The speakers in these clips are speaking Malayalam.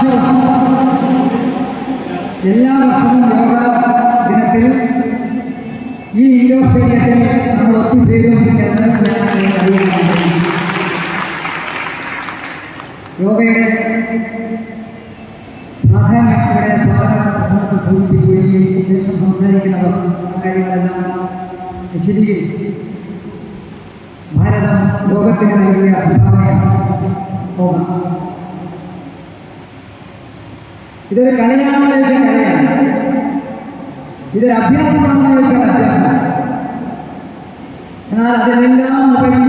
വർഷവും യോഗ ദിനത്തിൽ ഈ ഇൻഡോർ സ്റ്റേഡിയത്തിൽ നമ്മൾ ഒത്തുചേരുമെന്ന് യോഗയുടെ പ്രാധാന്യം ഇവിടെ സ്വാഗത പ്രസംഗത്തിൽ സൂചിപ്പിക്കുകയും ശേഷം സംസാരിക്കുന്നവർ കാര്യങ്ങളെല്ലാം വിശദീകരിക്കും. ഭാരതം ലോകത്തിന് നൽകിയ സംഭാവനയാണ് യോഗ. ഇതൊരു കലയാണെന്ന് ചോദിച്ചാൽ കലയാണ്, ഇതൊരു അഭ്യാസമാണെന്ന് ചോദിച്ചാൽ അഭ്യാസം. എന്നാൽ അതിലെല്ലാം ഉപരി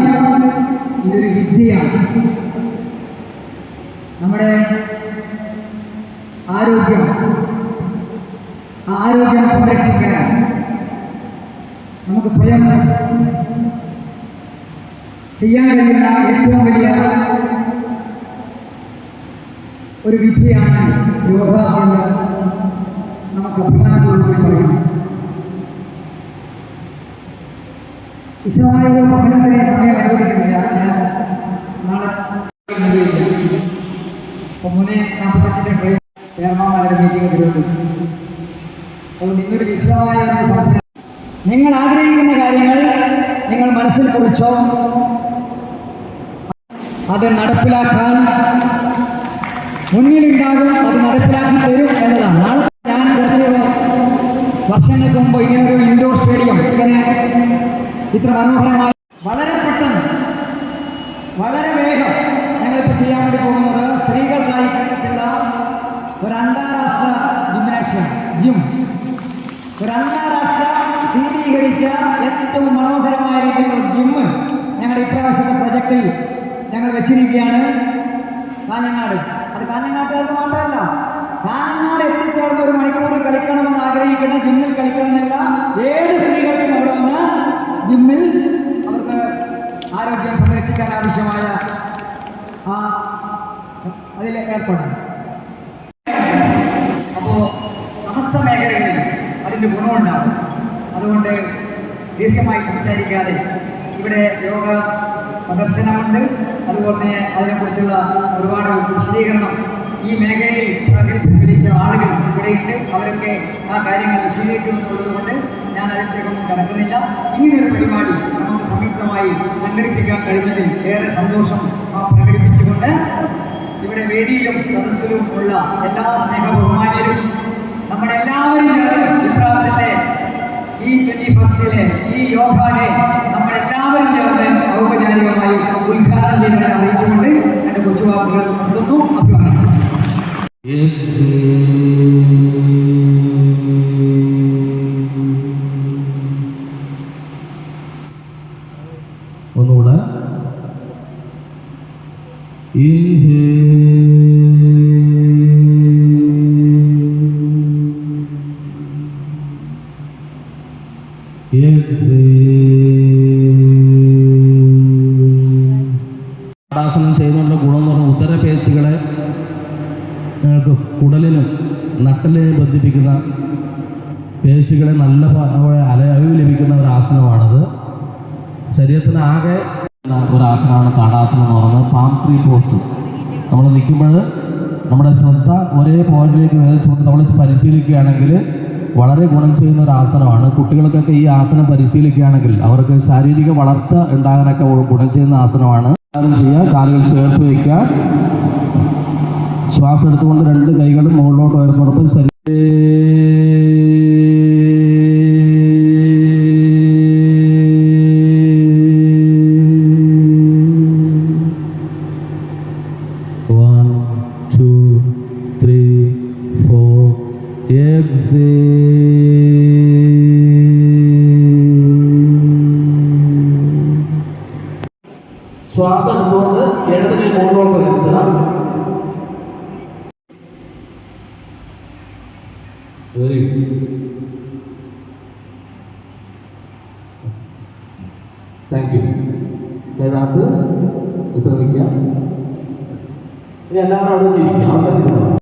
ഇതൊരു വിദ്യയാണ്. നമ്മുടെ ആരോഗ്യം സംരക്ഷിക്കാൻ നമുക്ക് സ്വയം ചെയ്യാൻ കഴിയുന്ന ഏറ്റവും വലിയ ഒരു വിധിയാണ് യോഗ എന്ന് നമുക്ക് അഭിമാനത്തോടുകൂടി പറയാം. വിശദമായ ഒരു പ്രസംഗത്തിന് സമയം അനുവദിക്കുന്നില്ല. ഞാൻ നാളെ 3:45 ട്രെയിൻ ചെയർമാൻമാരുടെ മീറ്റിംഗ് തിരുവനന്തപുരം. അപ്പോൾ നിങ്ങളുടെ വിശദമായ ഒരു സംസാരം, നിങ്ങൾ ആഗ്രഹിക്കുന്ന കാര്യങ്ങൾ നിങ്ങൾ മനസ്സിൽ കുറിച്ചോ, അത് നടപ്പിലാക്കാൻ മുന്നിലുണ്ടാകും, അത് നടപ്പിലാക്കി തരും എന്നതാണ്. നാളെ ഞാൻ കുറച്ച് വർഷങ്ങൾക്ക് മുമ്പ് ഇങ്ങനൊരു ഇൻഡോർ സ്റ്റേഡിയം ഇത്ര മനോഹരമായി വളരെ പെട്ടെന്ന് വളരെ വേഗം ഞങ്ങളിപ്പോൾ ചെയ്യാൻ വേണ്ടി പോകുന്നത് സ്ത്രീകൾക്കായിട്ടുള്ള ഒരു അന്താരാഷ്ട്ര ജിം, ഒരു അന്താരാഷ്ട്ര ശീതീകരിച്ച ഏറ്റവും മനോഹരമായ രീതിയിലുള്ള ജിമ്മ് ഞങ്ങളുടെ ഇപ്രാവശ്യത്തെ പ്രൊജക്റ്റിൽ ഞങ്ങൾ വെച്ചിരിക്കുകയാണ്. കാഞ്ഞങ്ങാട്, അത് കാഞ്ഞങ്ങാട്ടുകാർക്ക് മാത്രമല്ല, കാഞ്ഞങ്ങാട് എത്തിച്ചേർന്ന 1 മണിക്കൂർ കളിക്കണമെന്ന് ആഗ്രഹിക്കുന്ന, ജിമ്മിൽ കളിക്കണമെന്നില്ല ഏത് സ്ത്രീകൾക്കും അവിടെ വന്ന് ജിമ്മിൽ അവർക്ക് ആരോഗ്യം സംരക്ഷിക്കാൻ ആവശ്യമായ അതിൽ ഏർപ്പെടാം. അപ്പോൾ സമസ്ത മേഖലകളിൽ അതിൻ്റെ ഗുണമുണ്ടാകും. അതുകൊണ്ട് ദീർഘമായി സംസാരിക്കാതെ ഇവിടെ യോഗ പ്രദർശനമുണ്ട്, അതുപോലെ തന്നെ അതിനെക്കുറിച്ചുള്ള ഒരുപാട് വിശദീകരണം ഈ മേഖലയിൽ പ്രകടിപ്പിച്ച ആളുകൾ ഇവിടെയുണ്ട്. അവരൊക്കെ ആ കാര്യങ്ങൾ വിശദീകരിക്കുന്നുള്ളതുകൊണ്ട് ഞാൻ അതിലേക്കൊന്നും കടക്കുന്നില്ല. ഇങ്ങനെയൊരു പരിപാടി നമുക്ക് സംയുക്തമായി സംഘടിപ്പിക്കാൻ കഴിഞ്ഞതിൽ ഏറെ സന്തോഷം പ്രകടിപ്പിച്ചുകൊണ്ട് ഇവിടെ വേദിയിലും സദസ്സിലും ഉള്ള എല്ലാ സ്നേഹബഹുമാന്യരും നമ്മളെല്ലാവരും ഇപ്രാവശ്യത്തെ ഈ 21st ഈ യോഗ ഡേ നമ്മളെല്ലാവരും ചേർന്ന് ഔപചാരികമായി ഉദ്ഘാടനം ചെയ്യുന്നതിനെ അറിയിച്ചുകൊണ്ട് എൻ്റെ കൊച്ചുവാക്കുകൾ നടത്തുന്നു. അഭിമാനം. ഒന്നുകൂടെ താടാസനം ചെയ്യുന്നതിൻ്റെ ഗുണം എന്ന് പറഞ്ഞാൽ ഉദരപേശികളെ നിങ്ങൾക്ക് കുടലിനും നട്ടലിനും ബന്ധിപ്പിക്കുന്ന പേശികളെ നല്ല അലയവ് ലഭിക്കുന്ന ഒരു ആസനമാണത്. ശരീരത്തിന് ആകെ ഒരു ആസനമാണ് താടാസനം എന്ന് പറയുന്നത്. Palm tree pose. നമ്മൾ നിൽക്കുമ്പോൾ നമ്മുടെ ശ്രദ്ധ ഒരേ പോയിന്റിലേക്ക് നേരിച്ചുകൊണ്ട് നമ്മൾ പരിശീലിക്കുകയാണെങ്കിൽ വളരെ ഗുണം ചെയ്യുന്ന ഒരു ആസനമാണ്. കുട്ടികൾക്കൊക്കെ ഈ ആസനം പരിശീലിക്കുകയാണെങ്കിൽ അവർക്ക് ശാരീരിക വളർച്ച ഉണ്ടാകാനൊക്കെ ഗുണം ചെയ്യുന്ന ആസനമാണ്. അത് ചെയ്യുക, കാലുകൾ ചേർത്ത് വയ്ക്കുക, ശ്വാസം എടുത്തുകൊണ്ട് 2 കൈകളും മുകളിലോട്ട് ഉയർത്തുന്നതോടൊപ്പം ശരീരം ശ്വാസം എടുത്തുകൊണ്ട് ഇടത് കൈ മുകളിലോട്ട് ഉയർത്തുക. Thank you. ഏതാണ്ട് വിശ്രമിക്കുക. ഇനി എല്ലാവരും അവിടെ ഇരിക്കുക.